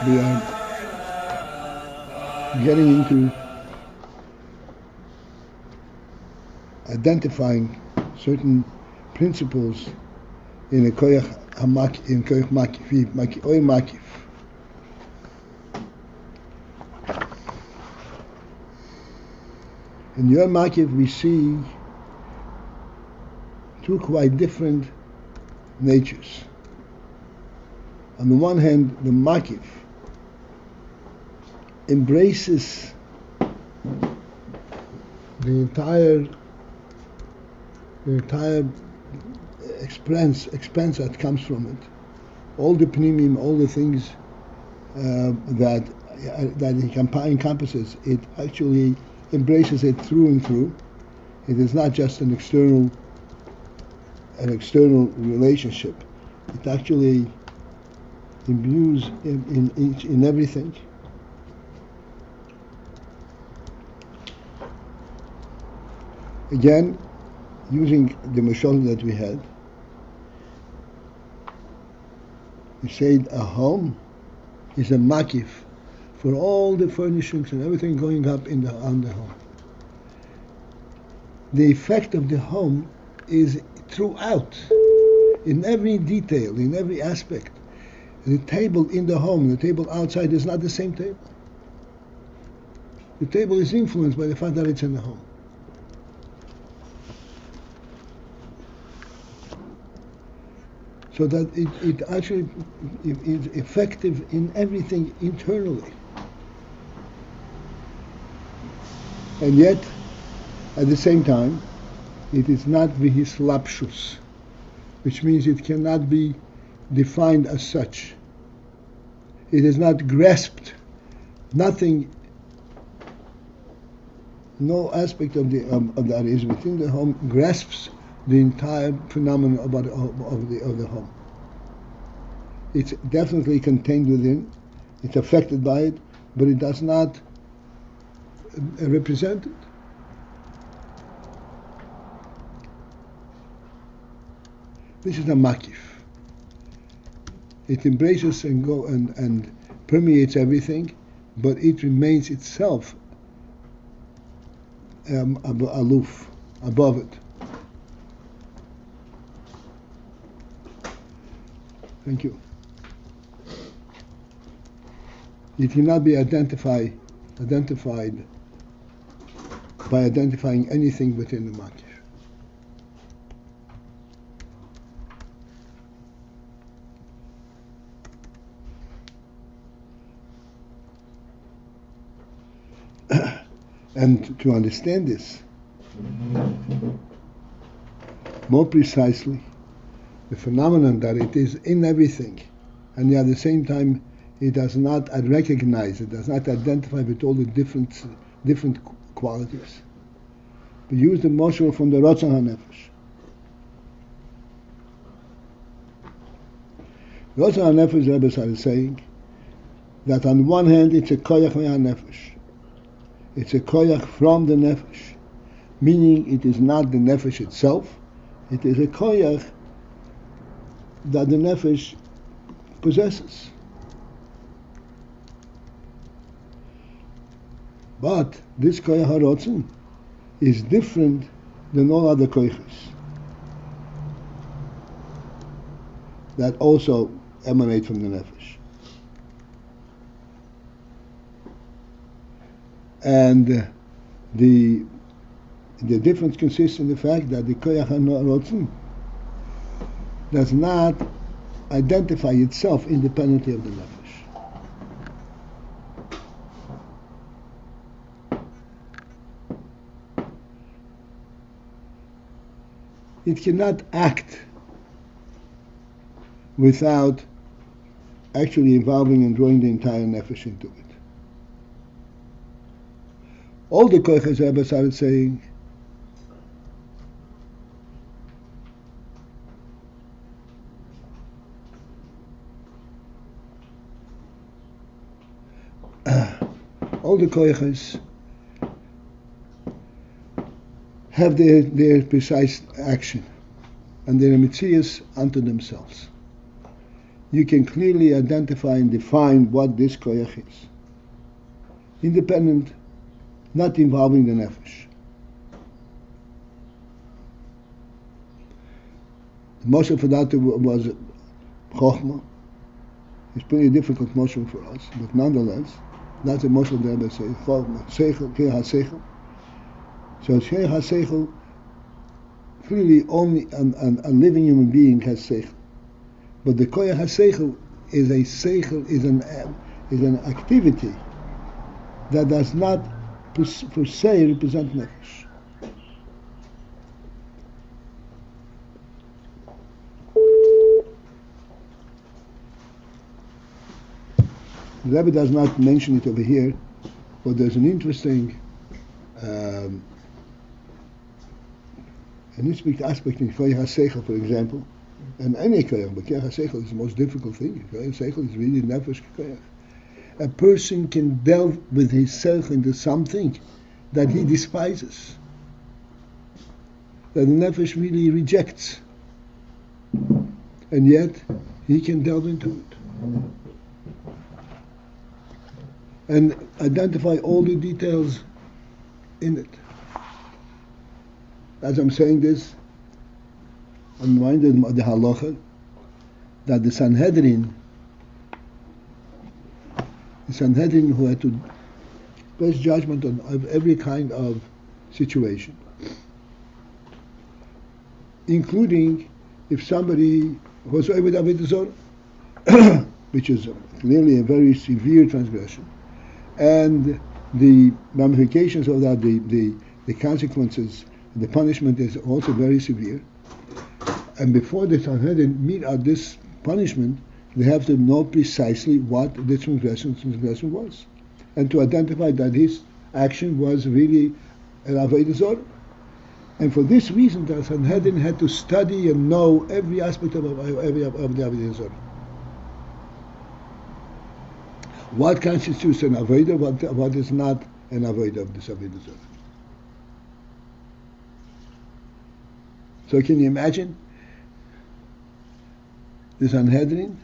we are getting into identifying certain principles in a koyach hamak, in koyach makif, oy makif. In your makif we see two quite different natures. On the one hand, the makif embraces the entire expense that comes from it, all the pnimim, all the things that it encompasses. It actually embraces it through and through. It is not just an external relationship. It actually imbues in everything. Again, using the mashal that we had, we said a home is a makif for all the furnishings and everything going up on the home. The effect of the home is throughout, in every detail, in every aspect. The table in the home, the table outside is not the same table. The table is influenced by the fact that it's in the home. So that it actually is effective in everything internally. And yet, at the same time, it is not vihislapshus, which means it cannot be defined as such. It is not grasped. Nothing, no aspect of that is within the home grasps the entire phenomenon of the home. It's definitely contained within, it's affected by it, but it does not represent it. This is a makif. It embraces and permeates everything, but it remains itself aloof, above it. Thank you. It cannot be identified by identifying anything within the makif. And to understand this more precisely, the phenomenon that it is in everything, and yet at the same time it does not recognize, it does not identify with all the different qualities. We use the moshel from the ratzon hanefesh. Ratzon hanefesh, Rebbe started saying that on one hand it's a koyach hanefesh. It's a koyach from the nefesh, meaning it is not the nefesh itself, it is a koyach that the nefesh possesses. But this koyach harotzon is different than all other koyachs that also emanate from the nefesh. And the difference consists in the fact that the koyach harotzon does not identify itself independently of the nefesh. It cannot act without actually involving and drawing the entire nefesh into it. All the koyachs Rebbe started saying all the koyachs have their precise action and their mitzias unto themselves. you can clearly identify and define what this koyach is. Independent, not involving the nefesh. The motion for that was chokhmah. It's pretty difficult motion for us, but nonetheless, that's a motion that I say, seichel, kei ha-seichel. So kei ha-seichel, clearly only a living human being has seichel. But the koyach ha-seichel is a seichel, is an activity that does not per se represent nefesh. The Rebbe does not mention it over here, but there's an interesting an interesting aspect in koyach ha-seichel, for example, and any koyach, but koyach ha-seichel is the most difficult thing. Koyach ha-seichel is really nefesh koyach. A person can delve with his seichel into something that he despises, that the nefesh really rejects, and yet he can delve into it and identify all the details in it. As I'm saying this, I'm reminded of the halacha that the Sanhedrin who had to place judgment on every kind of situation, including if somebody was over the avodah zarah, which is clearly a very severe transgression, and the ramifications of that, the consequences, the punishment is also very severe. And before the Sanhedrin mete out this punishment, they have to know precisely what the transgression was, and to identify that his action was really an avodah zarah. And for this reason, the Sanhedrin had to study and know every aspect of the avodah zarah. What constitutes an avodah, what is not an avodah of this avodah zarah. So can you imagine the Sanhedrin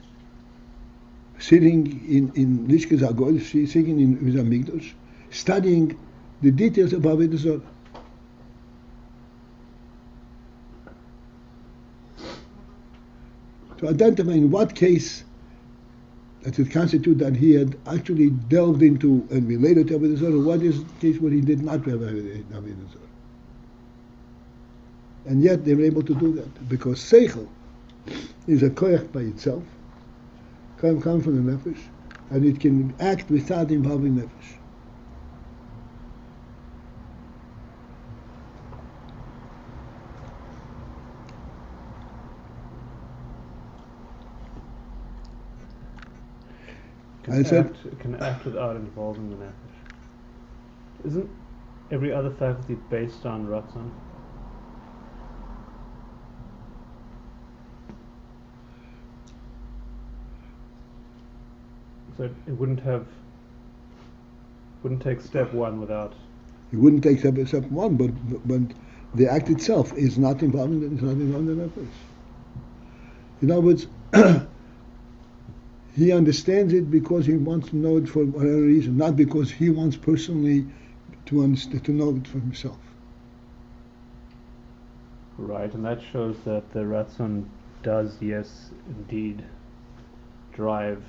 sitting in Lishkas HaGol, sitting in Beis HaMikdash, studying the details of avodah zarah. To identify in what case that it constitutes that he had actually delved into and related to avodah zarah, what is the case where he did not have avodah zarah. And yet they were able to do that, because seichel is a koyach by itself, comes from the nefesh, and it can act without involving nefesh. Can act without involving the nefesh. Isn't every other faculty based on ratzon? So it wouldn't take step one without. It wouldn't take step one, but the act itself is not involving the nefesh. In other words, he understands it because he wants to know it for whatever reason, not because he wants personally to know it for himself. Right, and that shows that the ratzon does, yes, indeed, drive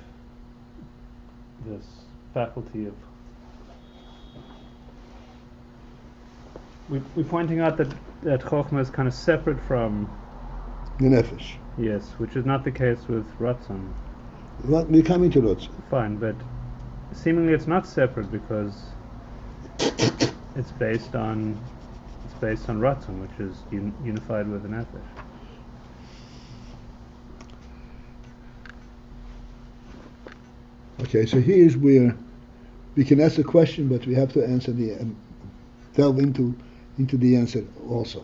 this faculty of. We're pointing out that chokhmah is kind of separate from the nefesh. Yes, which is not the case with ratzon. Well, we're coming to ratzon. Fine, but seemingly it's not separate because it's based on ratzon, which is unified with the nefesh. Okay, so here's where we can ask a question, but we have to answer delve into the answer also.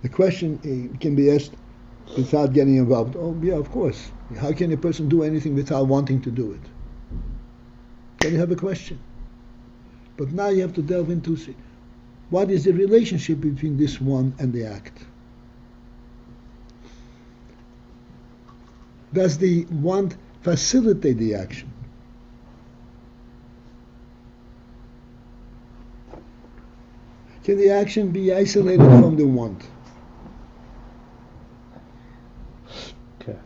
The question can be asked without getting involved. Oh, yeah, of course. How can a person do anything without wanting to do it? Then you have a question. But now you have to delve into what is the relationship between this one and the act. Does the want facilitate the action? Can the action be isolated from the want? Okay.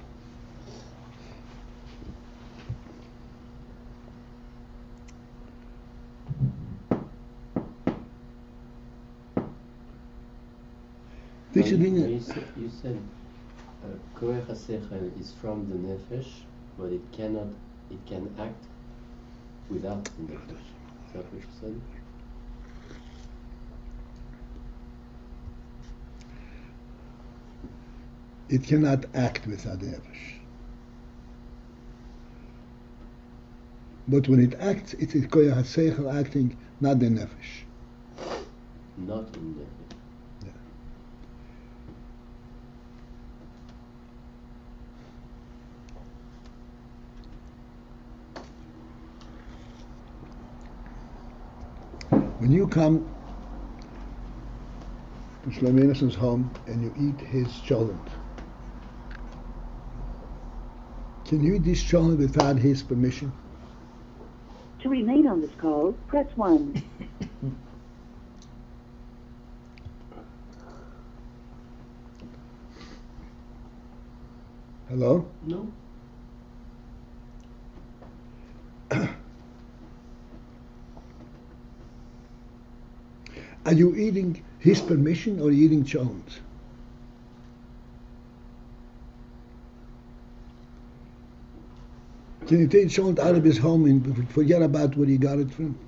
This is You said koach hasechel is from the nefesh, but it can act without the nefesh. Is that what you said? It cannot act without the nefesh. But when it acts, it is koach hasechel acting, not the nefesh. Not in nefesh. When you come to Shlomo home and you eat his cholent, can you eat this cholent without his permission? To remain on this call, press 1. Hello? No. Are you eating his permission or eating cholent? Can you take cholent out of his home and forget about where he got it from?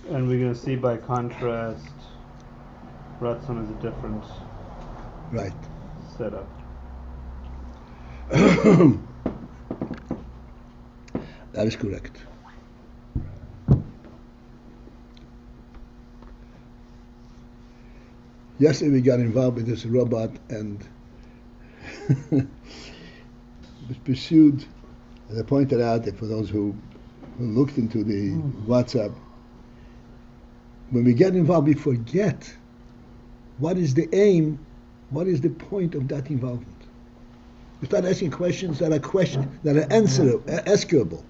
And we're going to see by contrast, ratzon is a different Right. setup. That is correct. Yesterday we got involved with this robot and was pursued, as I pointed out, that for those who looked into the WhatsApp, when we get involved, we forget what is the aim, what is the point of that involvement. We start asking questions that are answerable.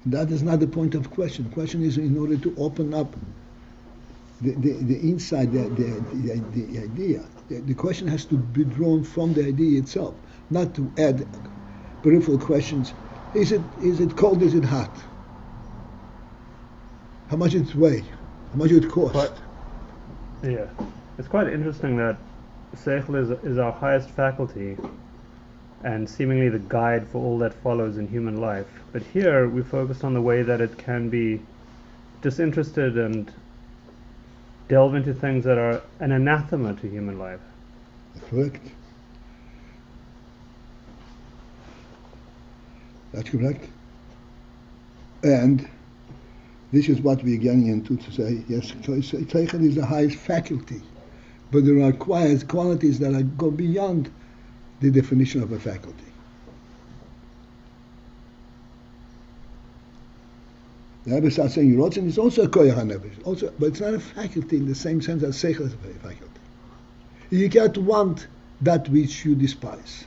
That is not the point of question. The question is in order to open up the inside, the idea. The question has to be drawn from the idea itself, not to add peripheral questions. Is it cold? Is it hot? How much it weigh? How much it cost? Yeah, it's quite interesting that seichel is our highest faculty and seemingly the guide for all that follows in human life. But here we focused on the way that it can be disinterested and delve into things that are an anathema to human life. Correct. That's correct. And this is what we're getting into to say, yes, seichel is the highest faculty, but there are qualities that go beyond the definition of a faculty. The Rebbe starts saying ratzon is also a koach hanefesh, but it's not a faculty in the same sense as seichel is a faculty. You can't want that which you despise.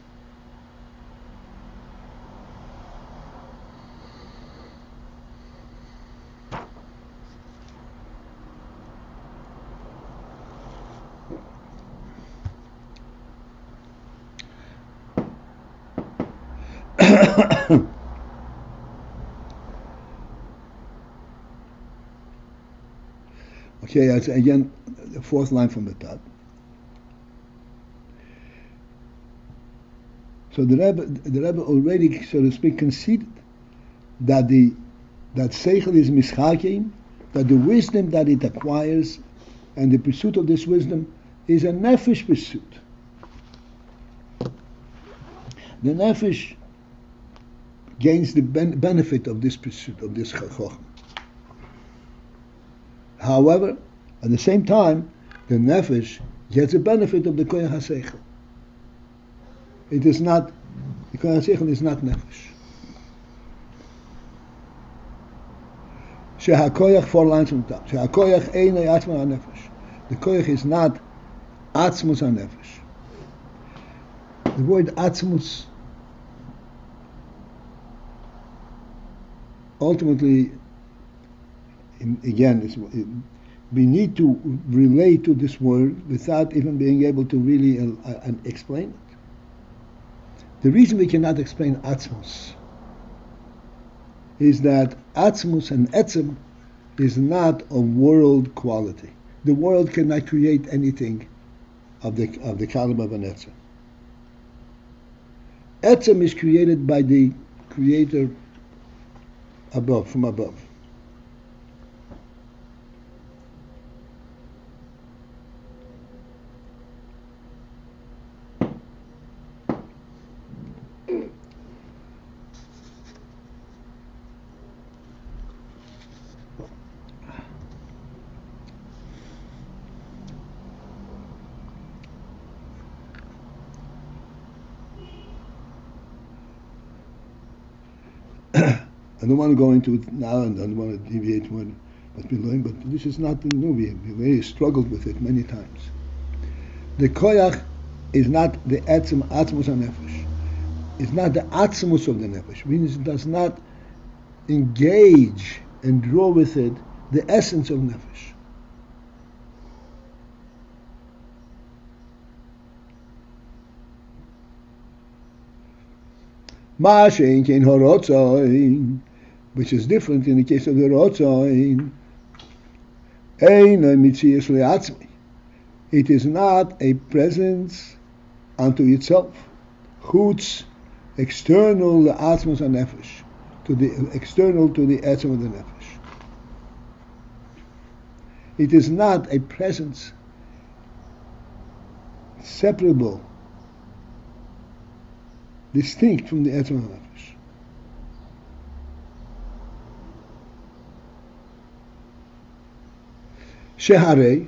Okay, that's again the fourth line from the top. So the Rebbe already, so to speak, conceded that that seichel is mischakim, that the wisdom that it acquires and the pursuit of this wisdom is a nefesh pursuit. The nefesh gains the benefit of this pursuit, of this chacham. However, at the same time, the nefesh gets the benefit of the koyach haseichel. It is not, the koyach haseichel is not nefesh. Shehakoyach, 4 lines from the top. Shehakoyach einay atzma hanefesh. The koyach is not atzmus hanefesh. The word atzmus ultimately, again, we need to relate to this word without even being able to really explain it. The reason we cannot explain atzmus is that atzmus and etzem is not a world quality. The world cannot create anything of the caliber of an etzem. Etzem is created by the Creator above, from above. I don't want to go into it now, and I don't want to deviate from what we learned, but this is not new. We really struggled with it many times. The koyach is not the atzmus hanefesh. It's not the atzmus of the nefesh. Means it does not engage and draw with it the essence of nefesh. Ma shein kein ratzon, which is different in the case of the ratzon. Ein mitzias le'atzmi. It is not a presence unto itself. Chutz, external le'atzmus hanefesh, to the external to the etzem of the nefesh. It is not a presence separable, distinct from the etzem of the nefesh. Sheharei,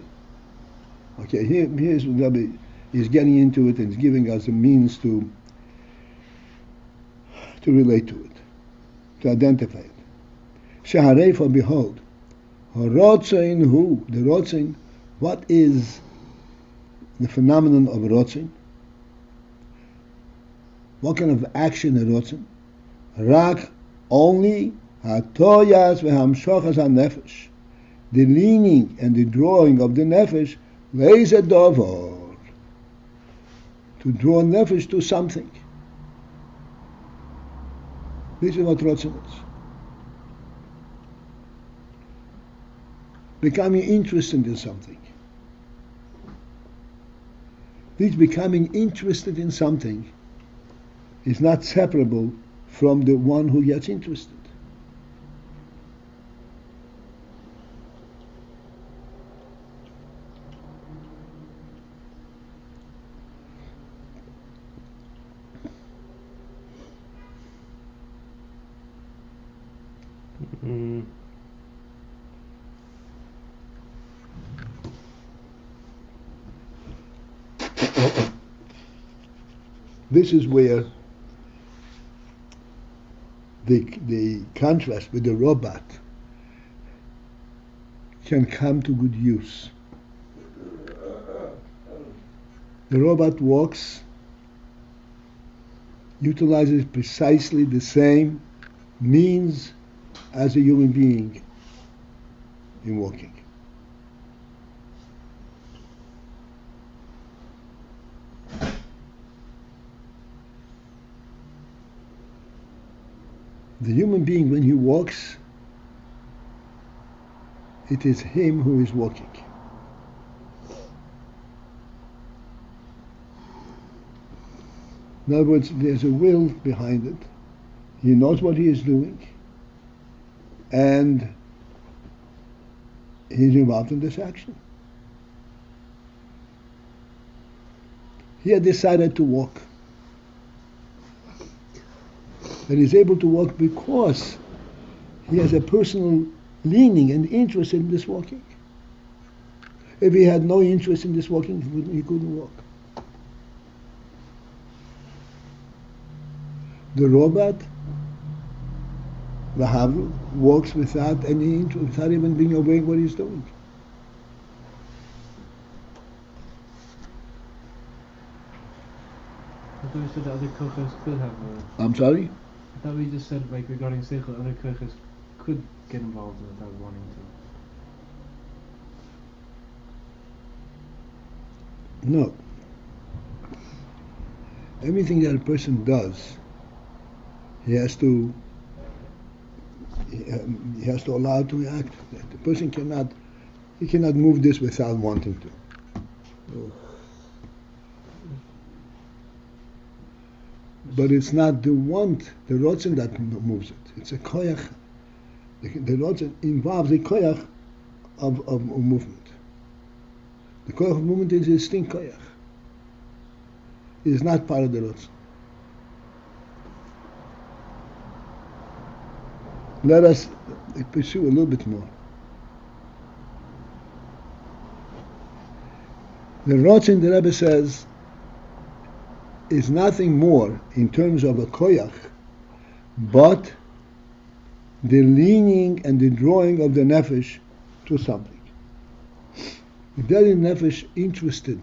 okay, here's what Rabbi is getting into it and is giving us a means to relate to it, to identify it. Sheharei, for behold, ratzon hu, the ratzon, what is the phenomenon of ratzon? What kind of action is ratzon? Rak, only hatoyas vehamshochas hanefesh, the leaning and the drawing of the nefesh, lays a davar, to draw nefesh to something. This is what ratzon is. Becoming interested in something. This becoming interested in something is not separable from the one who gets interested. This is where the contrast with the robot can come to good use. The robot walks, utilizes precisely the same means as a human being in walking. The human being, when he walks, it is him who is walking. In other words, there's a will behind it. He knows what he is doing, and he's involved in this action. He had decided to walk. And he's able to walk because he has a personal leaning and interest in this walking. If he had no interest in this walking, he couldn't walk. The robot, the Havru, walks without any interest, without even being aware what he's doing. I thought you said that other kochas could have a... I'm sorry? I thought we just said, like, regarding seichel, other kochas could get involved without wanting to. No. Everything that a person does, he has to allow it to react. The person cannot move this without wanting to. But it's not the want, the ratzon that moves it. It's a koyach. The ratzon involves a koyach of movement. The koyach of movement is a distinct koyach. It is not part of the ratzon. Let us pursue a little bit more. The ratzon, the Rebbe says, is nothing more in terms of a koyach, but the leaning and the drawing of the nefesh to something. If there is nefesh interested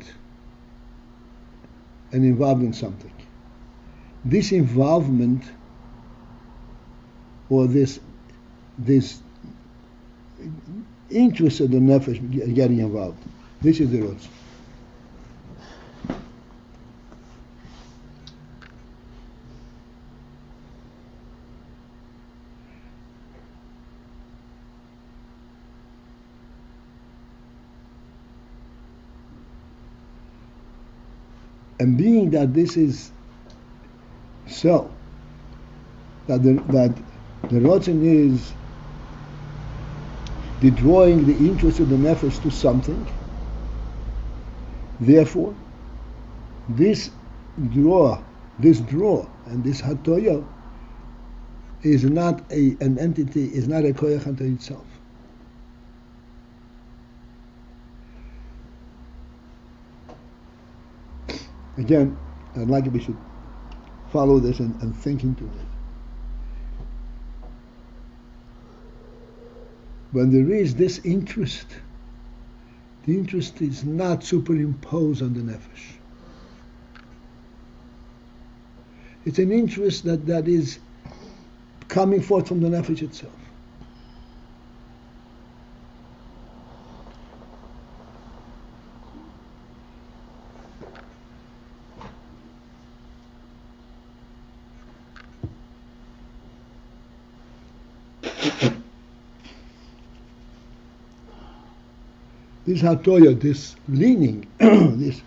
and involved in something, this involvement or this interest of the nefesh getting involved, this is the ratzon. And being that this is so, that the ratzon is the drawing the interest of the nefesh to something, therefore, this draw, and this hatoya is not an entity, is not a koyach unto itself. Again, I'd like we should follow this and think into it. When there is this interest, the interest is not superimposed on the nefesh. It's an interest that is coming forth from the nefesh itself. This hatoya, this leaning, this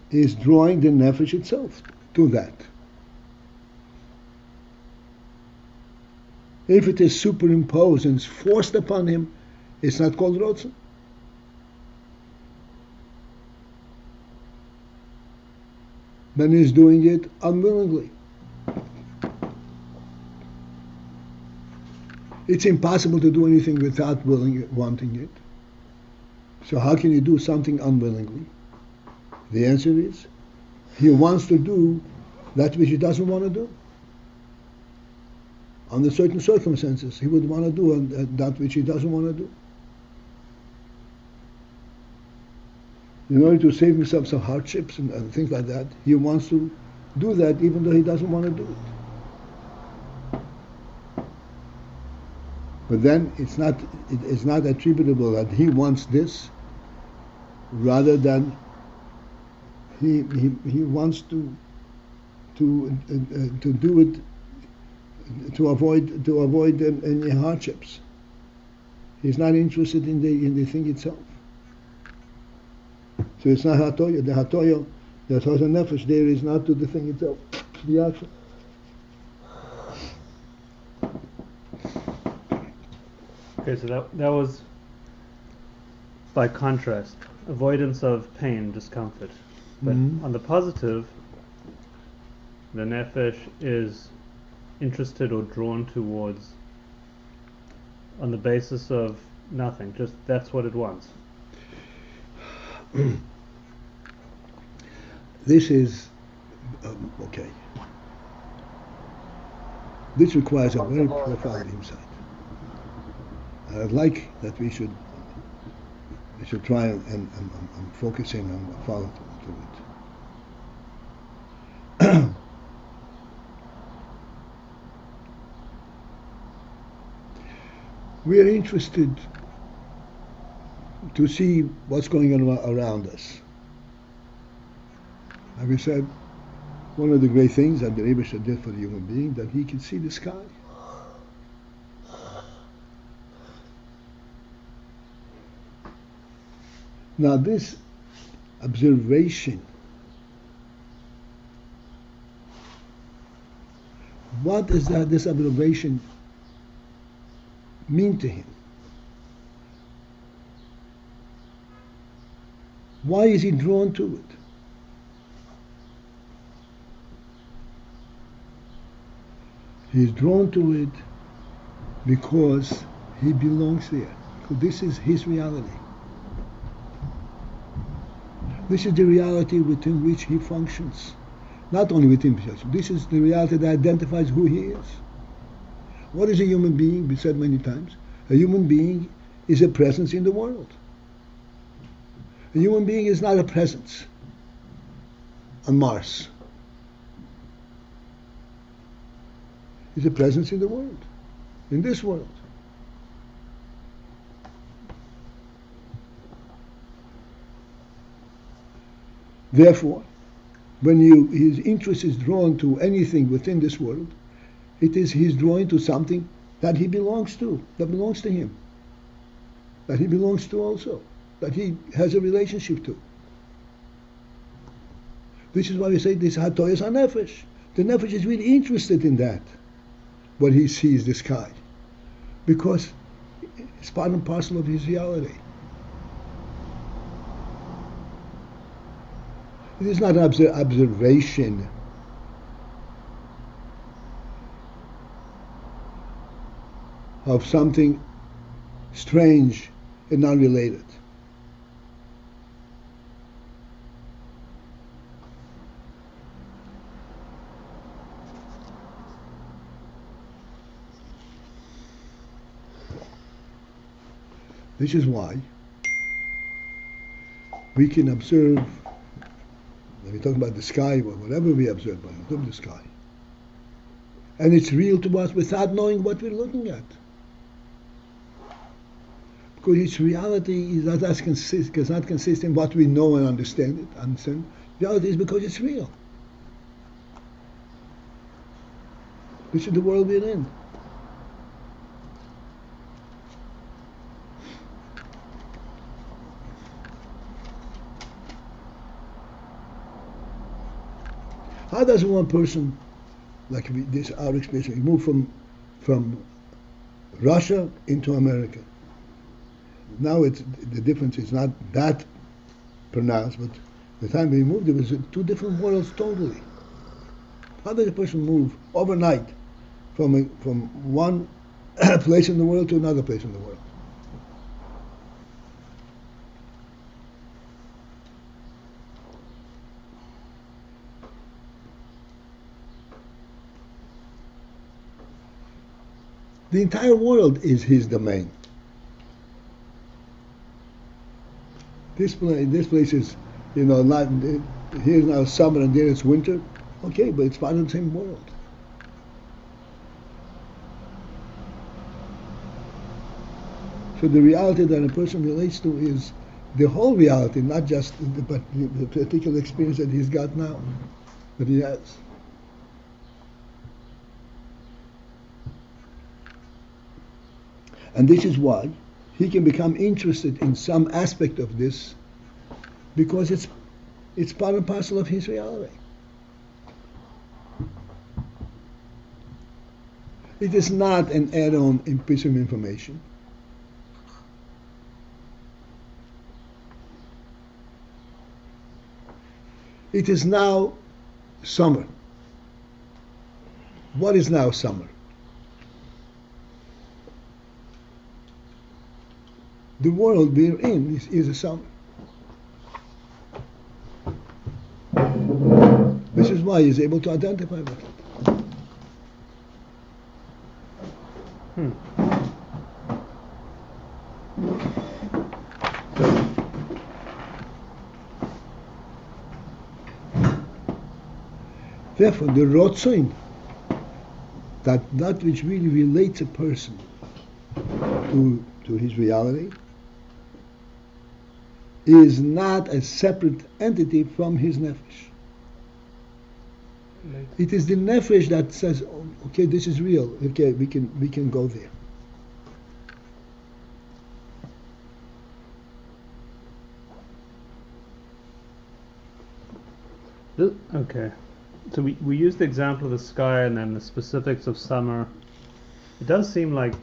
is drawing the nefesh itself to that. If it is superimposed and forced upon him, it's not called ratzon. Then he's doing it unwillingly. It's impossible to do anything without wanting it. So how can you do something unwillingly? The answer is, he wants to do that which he doesn't want to do. Under certain circumstances, he would want to do that which he doesn't want to do. In order to save himself some hardships and things like that, he wants to do that even though he doesn't want to do it. But then it's not attributable that he wants this, rather than he wants to do it to avoid any hardships. He's not interested in the thing itself. So it's not hatoya. The hatoya nefesh there is not to the thing itself, the action. Okay, so that was, by contrast, avoidance of pain, discomfort. But on the positive, the nefesh is interested or drawn towards on the basis of nothing, just that's what it wants. This is okay. This requires a very profound insight. And I'd like that we should try and focusing and follow through it. We are interested to see what's going on around us. Like we said, one of the great things that the REBBE did for the human being, that he could see the sky. Now this observation, what does this observation mean to him? Why is he drawn to it? He is drawn to it because he belongs there. Because this is his reality. This is the reality within which he functions. Not only within himself. This is the reality that identifies who he is. What is a human being? We said many times. A human being is a presence in the world. A human being is not a presence on Mars. It's a presence in the world, in this world. Therefore, when his interest is drawn to anything within this world, it is he's drawing to something that he belongs to, that belongs to him, that he belongs to also, that he has a relationship to. This is why we say this hatoyas hanefesh. The nefesh is really interested in that, when he sees the sky, because it's part and parcel of his reality. It is not an observation of something strange and unrelated. This is why we can observe, when we talk about the sky, or whatever we observe, when we look at the sky, and it's real to us without knowing what we're looking at. Because its reality is not does not consist in what we know and understand it. Reality is because it's real. This is the world we're in. How does one person, like this our experience, move from Russia into America? Now the difference is not that pronounced, but the time we moved, there was two different worlds totally. How does a person move overnight from one place in the world to another place in the world? The entire world is his domain. This place is, not, here's now summer and there it's winter. Okay, but it's part of the same world. So the reality that a person relates to is the whole reality, not just the particular experience that he's got now, that he has. And this is why he can become interested in some aspect of this, because it's part and parcel of his reality. It is not an add-on piece of information. It is now summer. What is now summer? The world we're in is a summer. why he's able to identify with it. Therefore, the ratzon, that which really relates a person to his reality, is not a separate entity from his nefesh. It is the nefesh that says, oh, okay, this is real. Okay, we can go there. Okay. So we used the example of the sky and then the specifics of summer. It does seem like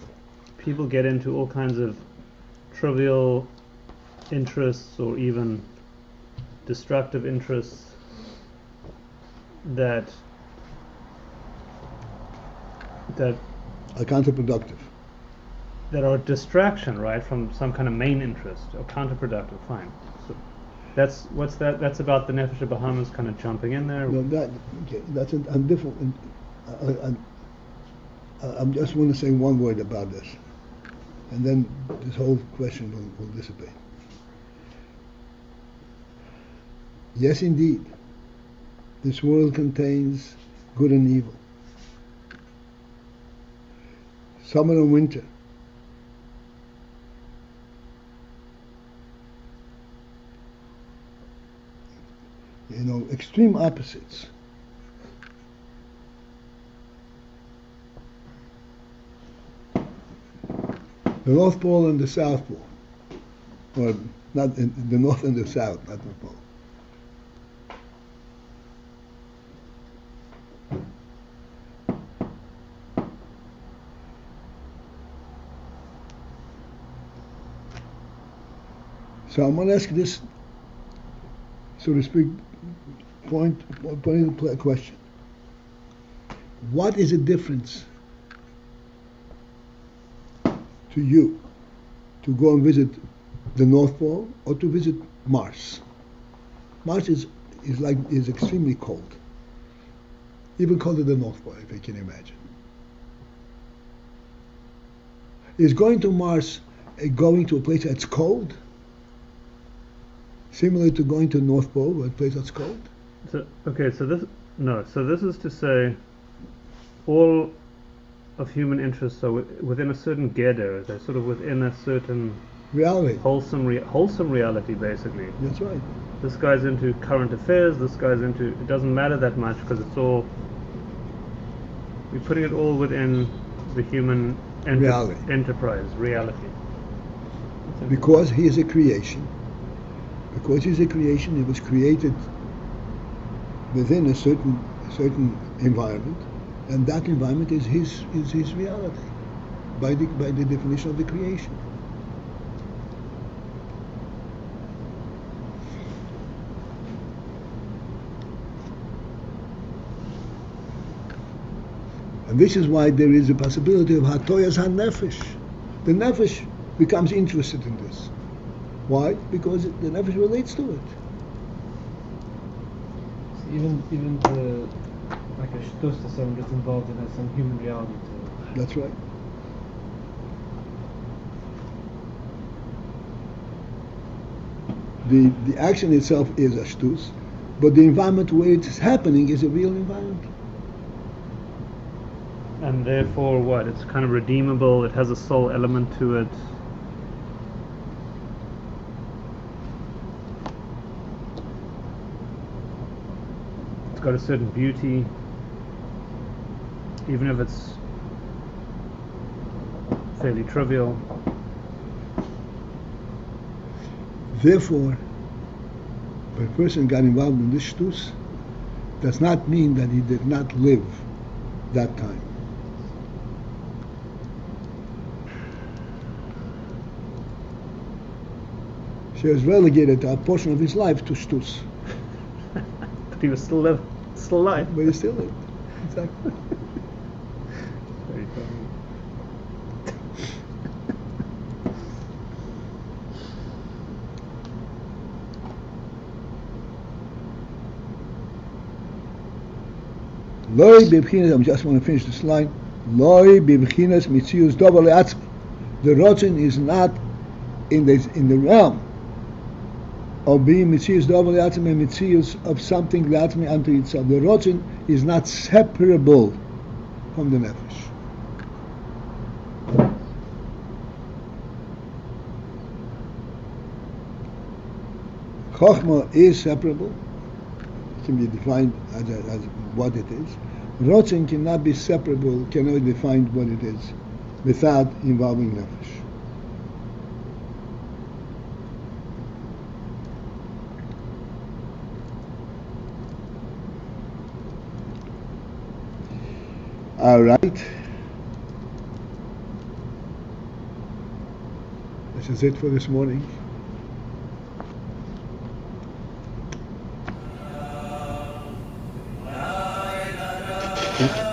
people get into all kinds of trivial interests or even destructive interests that are counterproductive. That are a distraction, right, from some kind of main interest, or counterproductive. Fine. So that's about the nefesh of Bahamas kind of jumping in there. No, that's a different. I just want to say one word about this, and then this whole question will dissipate. Yes, indeed, this world contains good and evil, summer and winter. You know, extreme opposites. The North Pole and the South Pole, or not the North and the South, not the Pole. So I'm going to ask this, so to speak, point question. What is the difference to you to go and visit the North Pole or to visit Mars? Mars is extremely cold, even colder than the North Pole, if you can imagine. Is going to Mars going to a place that's cold, similar to going to the North Pole, a place that's cold? So this is to say, all of human interests are within a certain gather. They're sort of within a certain reality, wholesome reality, basically. That's right. This guy's into current affairs. This guy's into. It doesn't matter that much because it's all. We're putting it all within the human enterprise reality. Because he is a creation. Because he's a creation, he was created within a certain environment, and that environment is his reality, by the definition of the creation. And this is why there is a possibility of hatoyas ha-nefesh. The nefesh becomes interested in this. Why? Because the nefesh relates to it. So even the, like a shtus or someone gets involved in some human reality to it. That's right. The action itself is a shtus, but the environment where it's happening is a real environment. And therefore, what? It's kind of redeemable. It has a soul element to it. It's got a certain beauty, even if it's fairly trivial. Therefore, if a person got involved in this shtus, does not mean that he did not live that time. She was relegated a portion of his life to shtus. But he was still alive. But he still lived. Exactly. Very funny. Loi bibchinas, I just want to finish this line. Loi bibchinas mitzius dovel le'atzmi. The ratzon is not in the realm of being mitzius dovel le'atzmi and mitzius of something le'atzmi unto itself. The ratzon is not separable from the nefesh. Chochmah is separable. It can be defined as what it is. Ratzon cannot be separable, cannot be defined what it is without involving nefesh. All right. This is it for this morning. Thank you.